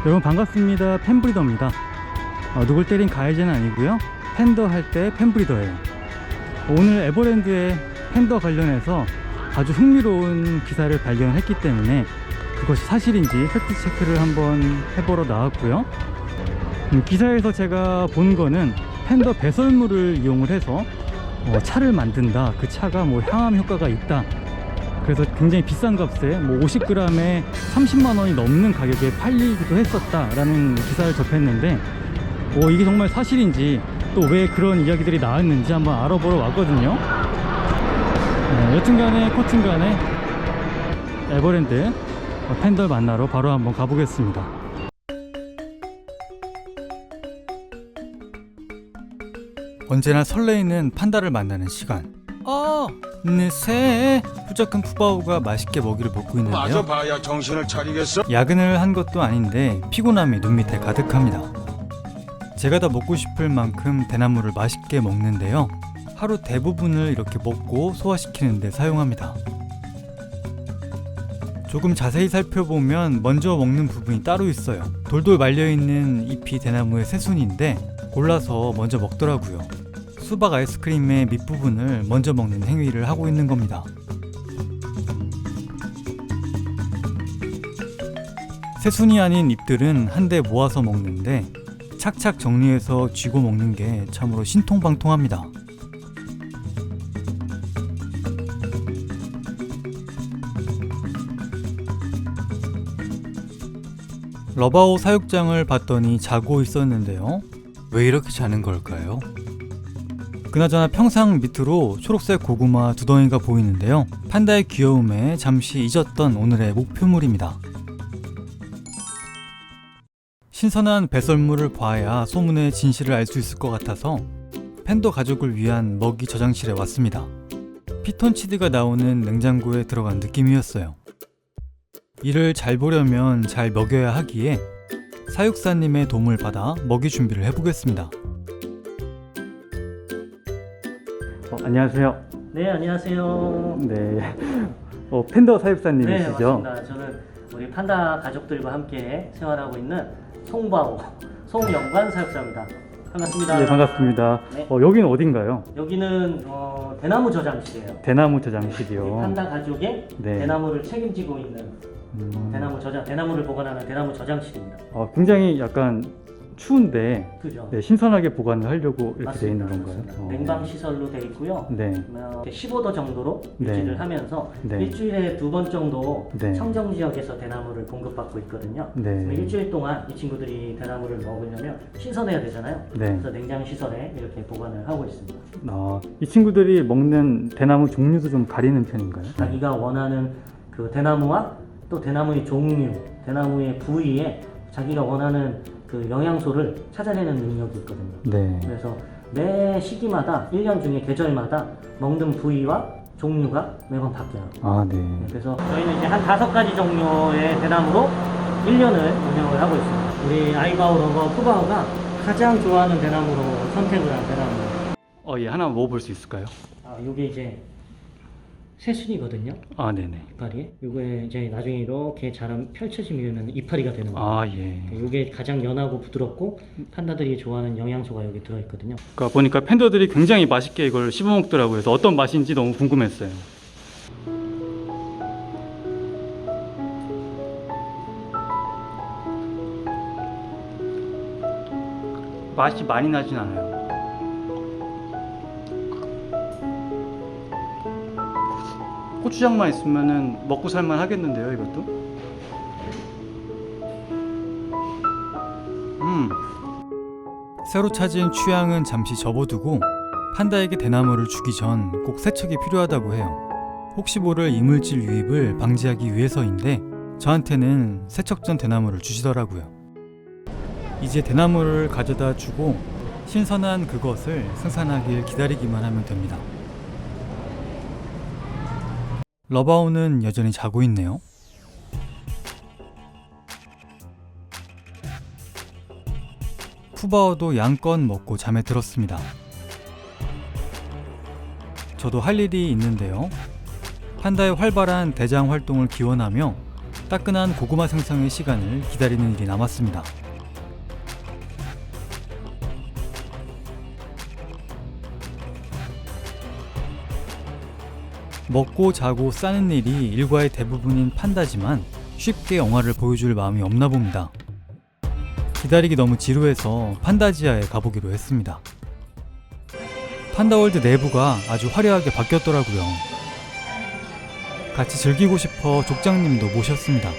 여러분 반갑습니다. 팬브리더입니다. 누굴 때린 가해자는 아니고요, 팬더 할 때 팬브리더예요. 오늘 에버랜드의 팬더 관련해서 아주 흥미로운 기사를 발견했기 때문에 그것이 사실인지 팩트체크를 한번 해보러 나왔고요. 기사에서 제가 본 거는 팬더 배설물을 이용을 해서 차를 만든다, 그 차가 뭐 항암 효과가 있다, 그래서 굉장히 비싼 값에 뭐 50g에 30만원이 넘는 가격에 팔리기도 했었다라는 기사를 접했는데, 이게 정말 사실인지 또 왜 그런 이야기들이 나왔는지 한번 알아보러 왔거든요. 여튼간에 코튼간에 에버랜드 팬더 만나러 바로 한번 가보겠습니다. 언제나 설레이는 판다를 만나는 시간. 느새 후적한 푸바오가 맛있게 먹이를 먹고 있는데요. 마저 봐야 정신을 차리겠어. 야근을 한 것도 아닌데 피곤함이 눈밑에 가득합니다. 제가 다 먹고 싶을 만큼 대나무를 맛있게 먹는데요, 하루 대부분을 이렇게 먹고 소화시키는 데 사용합니다. 조금 자세히 살펴보면 먼저 먹는 부분이 따로 있어요. 돌돌 말려있는 잎이 대나무의 새순인데 골라서 먼저 먹더라고요. 수박 아이스크림의 밑부분을 먼저 먹는 행위를 하고 있는 겁니다. 새순이 아닌 잎들은 한데 모아서 먹는데 착착 정리해서 쥐고 먹는 게 참으로 신통방통합니다. 러바오 사육장을 봤더니 자고 있었는데요. 왜 이렇게 자는 걸까요? 그나저나 평상 밑으로 초록색 고구마 두 덩이가 보이는데요, 판다의 귀여움에 잠시 잊었던 오늘의 목표물입니다. 신선한 배설물을 봐야 소문의 진실을 알 수 있을 것 같아서 팬더 가족을 위한 먹이 저장실에 왔습니다. 피톤치드가 나오는 냉장고에 들어간 느낌이었어요. 이를 잘 보려면 잘 먹여야 하기에 사육사님의 도움을 받아 먹이 준비를 해보겠습니다. 안녕하세요. 네, 안녕하세요. 네, 팬더 사육사님이시죠? 네, 맞습니다. 저는 우리 판다 가족들과 함께 생활하고 있는 송바오, 송영관 사육사입니다. 반갑습니다. 네, 반갑습니다. 네. 여기는 어딘가요? 여기는 대나무 저장실이에요. 대나무 저장실이요. 우리 판다 가족의 네. 대나무를 책임지고 있는 대나무를 보관하는 대나무 저장실입니다. 굉장히 약간 추운데 그죠? 네, 신선하게 보관을 하려고 이렇게 되어 있는 맞습니다. 건가요? 냉방 시설로 되어 있고요. 네. 15도 정도로 네. 유지를 하면서 네. 일주일에 2번 정도 네. 청정 지역에서 대나무를 공급받고 있거든요. 네. 그럼 일주일 동안 이 친구들이 대나무를 먹으려면 신선해야 되잖아요. 네. 그래서 냉장 시설에 이렇게 보관을 하고 있습니다. 이 친구들이 먹는 대나무 종류도 좀 가리는 편인가요? 자기가 원하는 그 대나무와 또 대나무의 종류, 대나무의 부위에 자기가 원하는 그 영양소를 찾아내는 능력이 있거든요. 네. 그래서 매 시기마다 1년 중에 계절마다 먹는 부위와 종류가 매번 바뀌어요. 네. 그래서 저희는 이제 한 5가지 종류의 대나무로 1년을 운영을 하고 있습니다. 우리 아이바오 러버 푸바오가 가장 좋아하는 대나무로 선택을 한 대나무. 예, 하나 먹어볼 수 있을까요? 요게 이제 새순이거든요. 네네. 이파리. 요게 이제 나중에 이렇게 자라면 펼쳐지면 이파리가 되는 거예요. 예. 요게 가장 연하고 부드럽고 판다들이 좋아하는 영양소가 여기 들어있거든요. 그러니까 보니까 팬더들이 굉장히 맛있게 이걸 씹어 먹더라고요. 그래서 어떤 맛인지 너무 궁금했어요. 맛이 많이 나진 않아요. 고추장만 있으면은 먹고 살만 하겠는데요, 이것도? 새로 찾은 취향은 잠시 접어두고 판다에게 대나무를 주기 전 꼭 세척이 필요하다고 해요. 혹시 모를 이물질 유입을 방지하기 위해서인데 저한테는 세척 전 대나무를 주시더라고요. 이제 대나무를 가져다 주고 신선한 그것을 생산하길 기다리기만 하면 됩니다. 러바오는 여전히 자고 있네요. 푸바오도 양껏 먹고 잠에 들었습니다. 저도 할 일이 있는데요. 판다의 활발한 대장 활동을 기원하며 따끈한 고구마 생성의 시간을 기다리는 일이 남았습니다. 먹고 자고 싸는 일이 일과의 대부분인 판다지만 쉽게 영화를 보여줄 마음이 없나 봅니다. 기다리기 너무 지루해서 판다지아에 가보기로 했습니다. 판다월드 내부가 아주 화려하게 바뀌었더라고요. 같이 즐기고 싶어 족장님도 모셨습니다.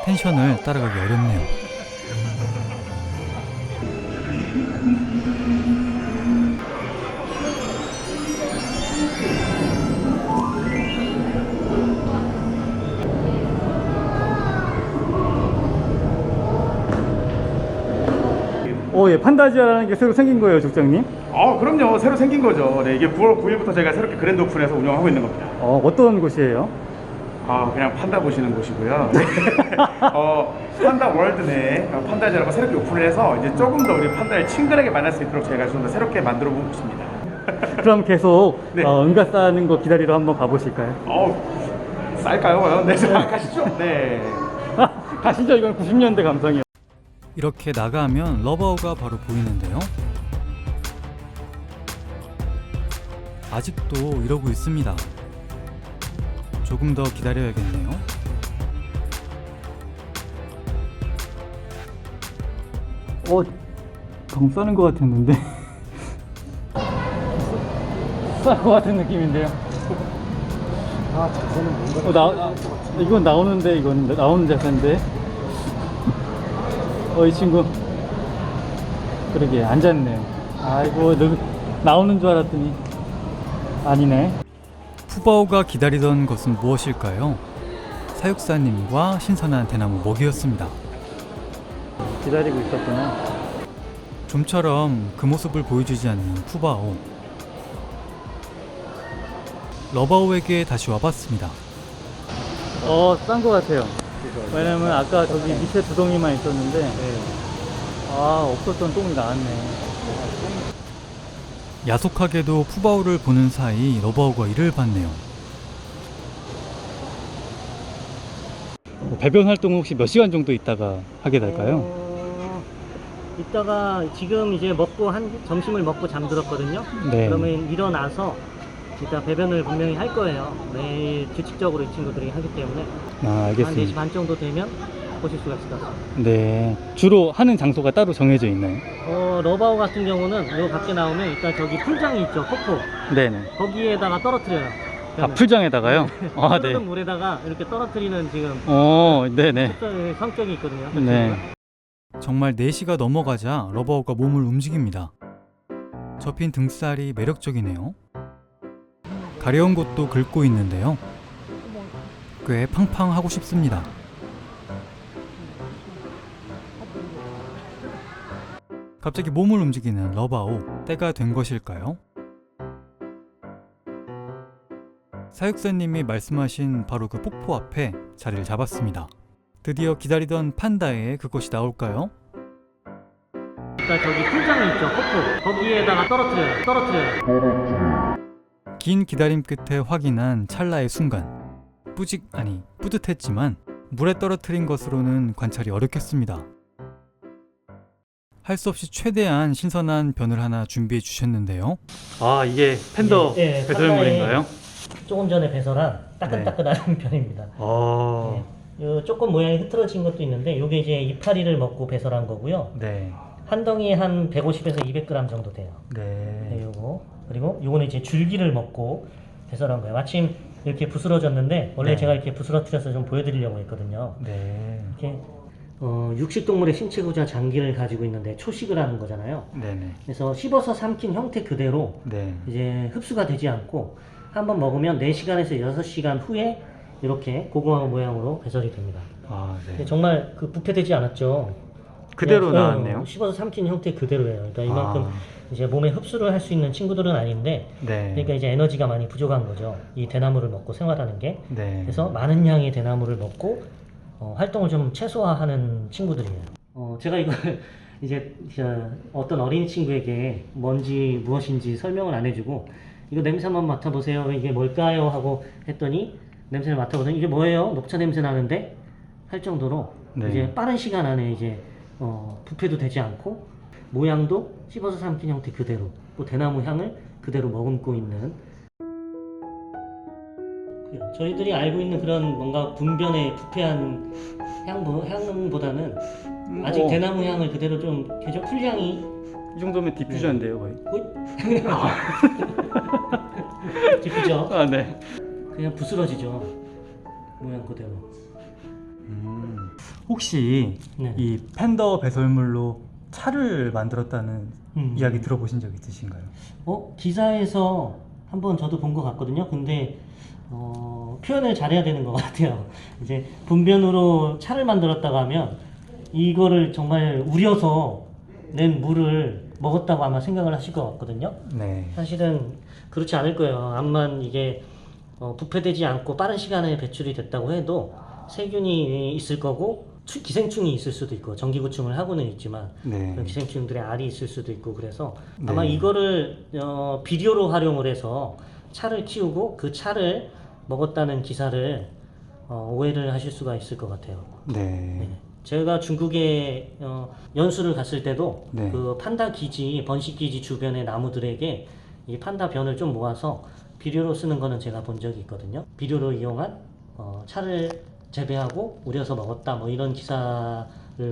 텐션을 따라가기 어렵네요. 예, 판다지아라는 게 새로 생긴 거예요, 족장님? 그럼요. 새로 생긴 거죠. 네, 이게 9월 9일부터 저희가 새롭게 그랜드 오픈해서 운영하고 있는 겁니다. 어떤 곳이에요? 그냥 판다 보시는 곳이고요. 네. 판다 월드 내에 판다지라고 새롭게 오픈을 해서 이제 조금 더 우리 판다를 친근하게 만날 수 있도록 저희가 좀 더 새롭게 만들어 보고 있습니다. 그럼 계속 네. 응가 싸는 거 기다리러 한번 가보실까요? 쌀까요? 네, 자, 가시죠. 네. 가시죠. 이건 90년대 감성이에요. 이렇게 나가면 러버우가 바로 보이는데요. 아직도 이러고 있습니다. 조금 더 기다려야겠네요. 경 싸는 것 같았는데 쌀 것 같은 느낌인데요. 자세는 뭔가 이건 나오는데, 이건 나오는 자세인데. 이 친구 그러게 앉았네요. 아이고, 나오는 줄 알았더니 아니네. 푸바오가 기다리던 것은 무엇일까요? 사육사님과 신선한 대나무 먹이였습니다. 기다리고 있었구나. 좀처럼 그 모습을 보여주지 않는 푸바오. 러바오에게 다시 와봤습니다. 싼 것 같아요. 왜냐면 아까 저기 밑에 두 덩이만 있었는데 없었던 똥이 나왔네. 야속하게도 푸바오를 보는 사이 러바오가 이를 봤네요. 배변 활동은 혹시 몇 시간 정도 있다가 하게 될까요? 이따가 지금 이제 점심을 먹고 잠들었거든요. 네. 그러면 일어나서 이따 배변을 분명히 할 거예요. 매일 규칙적으로 이 친구들이 하기 때문에 한 알겠습니다. 4시 반 정도 되면 보실 수가 있을 것 같습니다. 네. 주로 하는 장소가 따로 정해져 있나요? 러바오 같은 경우는 요 밖에 나오면 일단 저기 풀장이 있죠. 폭포. 네네. 거기에다가 떨어뜨려요. 풀장에다가요? 네. 흐르는 물에다가 이렇게 떨어뜨리는 지금 네네. 성격이 있거든요. 네. 정말 4시가 넘어가자 러바오가 몸을 움직입니다. 접힌 등살이 매력적이네요. 가려운 곳도 긁고 있는데요. 꽤 팡팡하고 싶습니다. 갑자기 몸을 움직이는 러바오, 때가 된 것일까요? 사육사님이 말씀하신 바로 그 폭포 앞에 자리를 잡았습니다. 드디어 기다리던 판다에 그것이 나올까요? 일단 저기 풀장이 있죠. 폭포. 거기에다가 떨어뜨려요. 긴 기다림 끝에 확인한 찰나의 순간. 뿌듯했지만 물에 떨어뜨린 것으로는 관찰이 어렵겠습니다. 할 수 없이 최대한 신선한 변을 하나 준비해 주셨는데요. 이게 팬더 네, 배설물인가요? 조금 전에 배설한 따끈따끈한 편입니다. 요 조금 모양이 흐트러진 것도 있는데 요게 이제 이파리를 먹고 배설한 거고요. 네. 한 덩이에 한 150에서 200g 정도 돼요. 네. 요거. 그리고 요거는 이제 줄기를 먹고 배설한 거예요. 마침 이렇게 부스러졌는데 원래 네. 제가 이렇게 부스러뜨려서 좀 보여드리려고 했거든요. 네. 이렇게 육식동물의 신체구조와 장기를 가지고 있는데 초식을 하는 거잖아요. 네네. 그래서 씹어서 삼킨 형태 그대로 네. 이제 흡수가 되지 않고 한번 먹으면 4시간에서 6시간 후에 이렇게 고구마 모양으로 배설이 됩니다. 네. 정말 그 부패되지 않았죠. 그대로 그냥, 나왔네요. 씹어서 삼킨 형태 그대로예요. 그러니까 이만큼 이제 몸에 흡수를 할 수 있는 친구들은 아닌데, 네. 그러니까 이제 에너지가 많이 부족한 거죠. 이 대나무를 먹고 생활하는 게. 네. 그래서 많은 양의 대나무를 먹고 활동을 좀 최소화하는 친구들이에요. 제가 이걸 이제 어떤 어린이 친구에게 뭔지 무엇인지 설명을 안 해주고 이거 냄새 한번 맡아보세요. 이게 뭘까요? 하고 했더니 냄새를 맡아보더니 이게 뭐예요? 녹차 냄새 나는데 할 정도로 네. 이제 빠른 시간 안에 이제 부패도 되지 않고 모양도 씹어서 삼킨 형태 그대로 또 대나무 향을 그대로 머금고 있는 저희들이 알고 있는 그런 뭔가 분변의 부패한 향보다는 아직 대나무 향을 그대로 좀 계속 풀향이 이 정도면 디퓨저인데요, 거의. 디퓨저 아, 네. 그냥 부스러지죠 모양 그대로. 혹시 네. 이 팬더 배설물로 차를 만들었다는 이야기 들어보신 적 있으신가요? 기사에서 한번 저도 본 것 같거든요. 근데 표현을 잘해야 되는 것 같아요. 이제 분변으로 차를 만들었다고 하면 이거를 정말 우려서 낸 물을 먹었다고 아마 생각을 하실 것 같거든요. 네. 사실은 그렇지 않을 거예요. 암만 이게 부패되지 않고 빠른 시간에 배출이 됐다고 해도 세균이 있을 거고 기생충이 있을 수도 있고 전기구충을 하고는 있지만 네. 그런 기생충들의 알이 있을 수도 있고 그래서 네. 아마 이거를 비료로 활용을 해서 차를 키우고 그 차를 먹었다는 기사를 오해를 하실 수가 있을 것 같아요. 네. 제가 중국에 연수를 갔을 때도 네. 그 판다 기지, 번식 기지 주변의 나무들에게 이 판다 변을 좀 모아서 비료로 쓰는 거는 제가 본 적이 있거든요. 비료로 이용한 차를 재배하고 우려서 먹었다 뭐 이런 기사를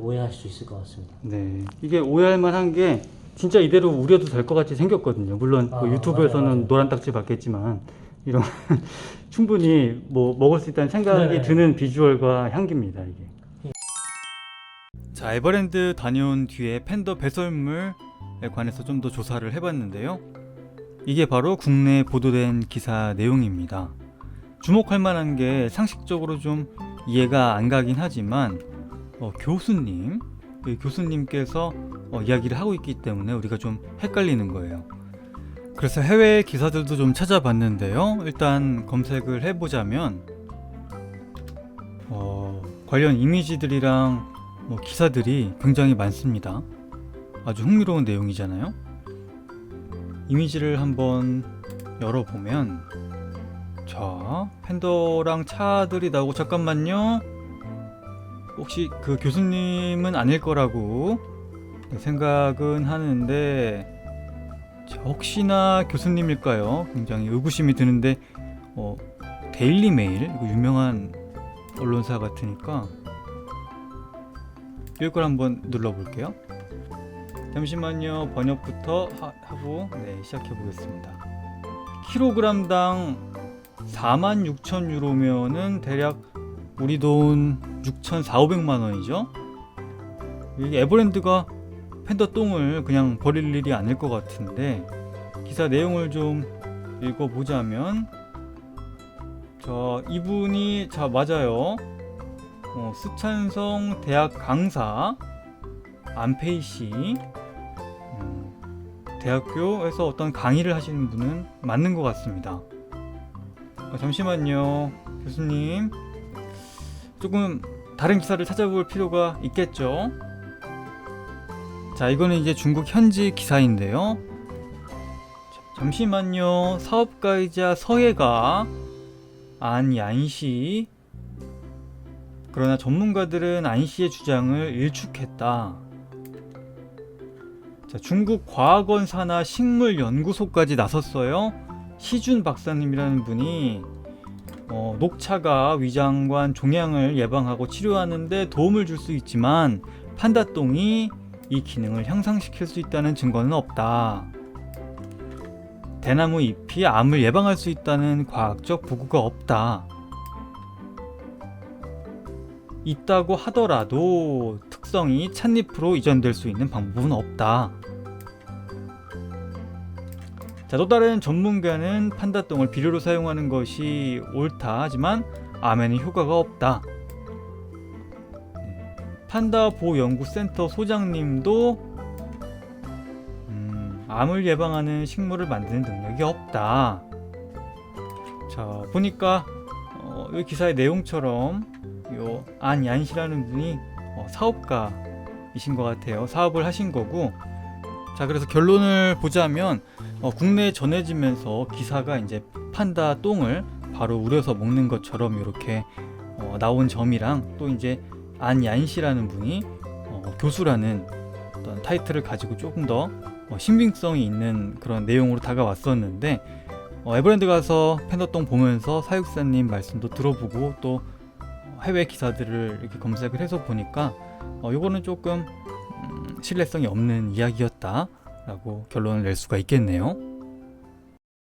오해할 수 있을 것 같습니다. 네. 이게 오해할 만한 게 진짜 이대로 우려도 될 것 같이 생겼거든요. 물론 뭐 유튜브에서는 맞아요. 노란 딱지 받겠지만 이런 충분히 뭐 먹을 수 있다는 생각이 네네. 드는 비주얼과 향기입니다, 이게. 자, 에버랜드 다녀온 뒤에 팬더 배설물에 관해서 좀 더 조사를 해봤는데요. 이게 바로 국내에 보도된 기사 내용입니다. 주목할 만한 게 상식적으로 좀 이해가 안 가긴 하지만 교수님께서 이야기를 하고 있기 때문에 우리가 좀 헷갈리는 거예요. 그래서 해외 기사들도 좀 찾아봤는데요. 일단 검색을 해보자면 관련 이미지들이랑 기사들이 굉장히 많습니다. 아주 흥미로운 내용이잖아요. 이미지를 한번 열어보면 자, 팬더랑 차들이 나오고 잠깐만요. 혹시 그 교수님은 아닐 거라고 생각은 하는데 혹시나 교수님일까요? 굉장히 의구심이 드는데 데일리메일 이거 유명한 언론사 같으니까 이걸 한번 눌러볼게요. 잠시만요. 번역부터 하고 시작해 보겠습니다. 킬로그램당 46,000유로면은 대략 우리 돈 6,400~500만 원이죠. 이게 에버랜드가 팬더 똥을 그냥 버릴 일이 아닐 것 같은데 기사 내용을 좀 읽어보자면 이분이 맞아요. 수찬성 대학 강사 안페이 씨 대학교에서 어떤 강의를 하시는 분은 맞는 것 같습니다. 잠시만요, 교수님. 조금 다른 기사를 찾아볼 필요가 있겠죠. 자, 이거는 이제 중국 현지 기사인데요. 잠시만요. 사업가이자 서예가 안얀씨. 그러나 전문가들은 안씨의 주장을 일축했다. 자, 중국 과학원 산하 식물연구소까지 나섰어요. 시준 박사님이라는 분이 녹차가 위장관 종양을 예방하고 치료하는 데 도움을 줄 수 있지만 판다똥이 이 기능을 향상시킬 수 있다는 증거는 없다. 대나무 잎이 암을 예방할 수 있다는 과학적 보고가 없다. 있다고 하더라도 특성이 찻잎으로 이전될 수 있는 방법은 없다. 자, 또 다른 전문가는 판다똥을 비료로 사용하는 것이 옳다 하지만 암에는 효과가 없다. 판다보호연구센터 소장님도 암을 예방하는 식물을 만드는 능력이 없다. 자, 보니까 이 기사의 내용처럼 요 안얀씨라는 분이 사업가이신 것 같아요. 사업을 하신 거고. 자, 그래서 결론을 보자면 국내에 전해지면서 기사가 이제 판다 똥을 바로 우려서 먹는 것처럼 이렇게 나온 점이랑, 또 이제 안얀 씨라는 분이 교수라는 어떤 타이틀을 가지고 조금 더 신빙성이 있는 그런 내용으로 다가왔었는데, 에버랜드 가서 팬더똥 보면서 사육사님 말씀도 들어보고 또 해외 기사들을 이렇게 검색을 해서 보니까 이거는 조금 신뢰성이 없는 이야기였다 라고 결론을 낼 수가 있겠네요.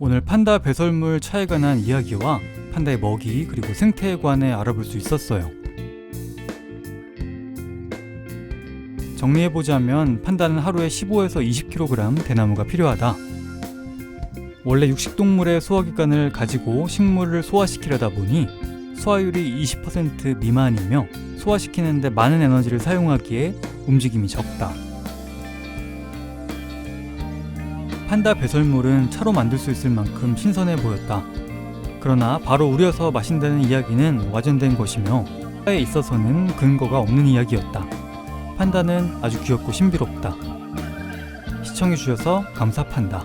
오늘 판다 배설물 차에 관한 이야기와 판다의 먹이 그리고 생태에 관해 알아볼 수 있었어요. 정리해보자면 판다는 하루에 15에서 20kg 대나무가 필요하다. 원래 육식동물의 소화기관을 가지고 식물을 소화시키려다 보니 소화율이 20% 미만이며 소화시키는데 많은 에너지를 사용하기에 움직임이 적다. 판다 배설물은 차로 만들 수 있을 만큼 신선해 보였다. 그러나 바로 우려서 마신다는 이야기는 와전된 것이며 판다에 있어서는 근거가 없는 이야기였다. 판다는 아주 귀엽고 신비롭다. 시청해주셔서 감사 판다.